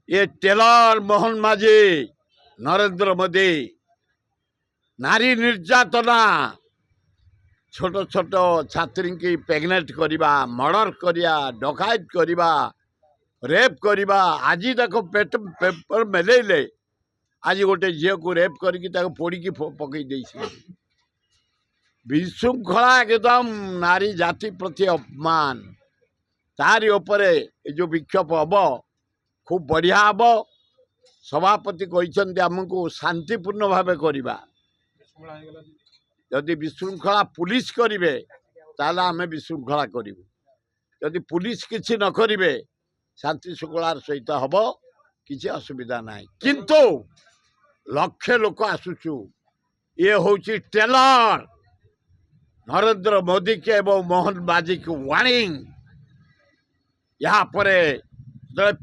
ये टेलर मोहन माझी नरेंद्र मोदी नारी निर्यातना छोट छोट छात्री की प्रेग्नेंट करवा मर्डर करिया डकायत करवा रेप करवा आज देखो पेपर मेलेले आज गोटे झील को रेप करके पोड़ी पकई दे विशृंखला एकदम नारी जाति प्रति अपमान तारी उपरे जो विक्षोभ हम खूब बढ़िया हम सभापति कहते आमको शांतिपूर्ण भाव करवा जदि विशृंखला पुलिस करेंगे ताला आम विशृंखला करूँ जदि पुलिस किसी न करेंगे शांति श्रृंखलार सहित हम किसी असुविधा ना किंतु लक्षे लोक आसुचु ये हूँ टेलर नरेंद्र मोदी के एवं मोहन बाजी की वार्निंग यहाँ पर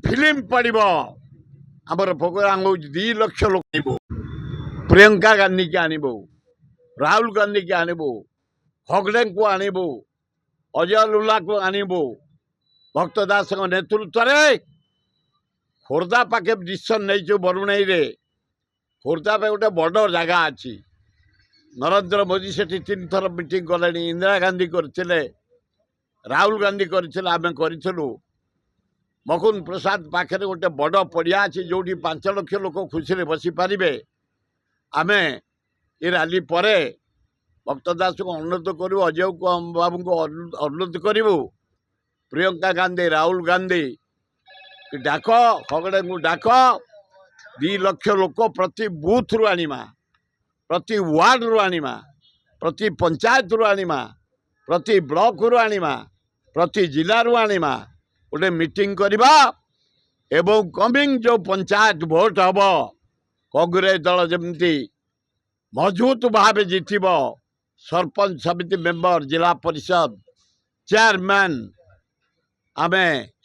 फिल्म पड़ो आमर प्रोग्राम हो 2 लाख लोक प्रियंका गांधी के आनबू राहुल गांधी के आनबू खगड़े को आनबू अजय लुला को आनबू भक्त दास नेतृत्व में खोर्धा पाखे डिसीजन नहीं बरुणाई रे खोर्धा पे गोटे बड़ जगह अच्छी नरेंद्र मोदी से 3 थर मीटिंग कले इंदिरा गांधी करते राहुल गांधी करते आम करूँ मुकुंद प्रसाद पाखे गोटे बड़ पड़िया अच्छी जो 5 लाख लोक खुशी बसी पारे आम ये रैली पर भक्त दास को अनुरोध करूँ अजय बाबू को अनुरोध करूँ प्रियंका गांधी राहुल गांधी डाक खगड़े को डाक 2 लाख लोक प्रति बूथ रु आनिमा प्रति वार्ड रु आनिमा प्रति पंचायत रु आनिमा प्रति ब्लॉक रु आनिमा प्रति जिला रु आनिमा गोटे मीटिंग करवा एवं कमिंग जो पंचायत भोट हम कांग्रेस दल जमती मजबूत भाव जितब सरपंच समिति मेंबर जिला परिषद चेयरमैन आम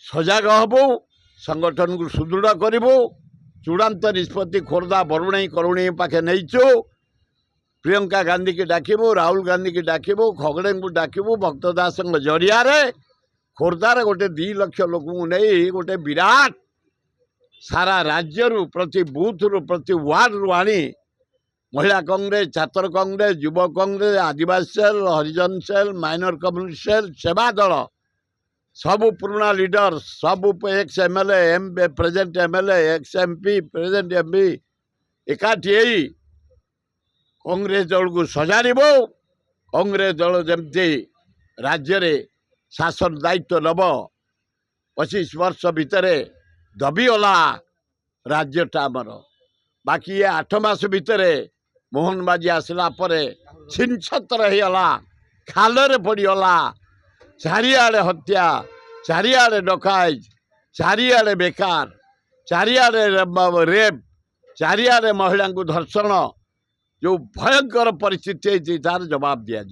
सजग हबू संगठन को सुदृढ़ करूँ चूड़ांत निष्पत्ति खोर्धा बरुणाई करुणाई पाखे नहींचु प्रियंका गांधी की डाकबू राहुल गांधी की डाकबू खगड़े को डाकबू भक्त दास जरिया खोर्धार गोटे 2 लाख लोक नहीं गोटे विराट सारा राज्य प्रति बूथ रु प्रति वार्ड रु आनी महिला कांग्रेस छात्र कांग्रेस युवा कांग्रेस आदिवासी सेल हरिजन सेल माइनर कम्युनिटी सेल सेवा दल सबू पुराना लीडर सबू ex MLA present MLA ex MP present MP एकाठी कांग्रेस दल को सजाड़बू कांग्रेस दल जमती राज्य रे शासन दायित्व नब 25 वर्ष भितर दबीगला राज्यटा आमर बाकी ये 8 मास भितर मोहन बाजी आसला छिन छतर होगा खाल पड़गला चारिआडे हत्या चारिआडे डकायत चारिआडे बेकार चारिआडे रेप चारिआडे महिला को धर्षण जो भयंकर परिस्थिति तार जवाब दिया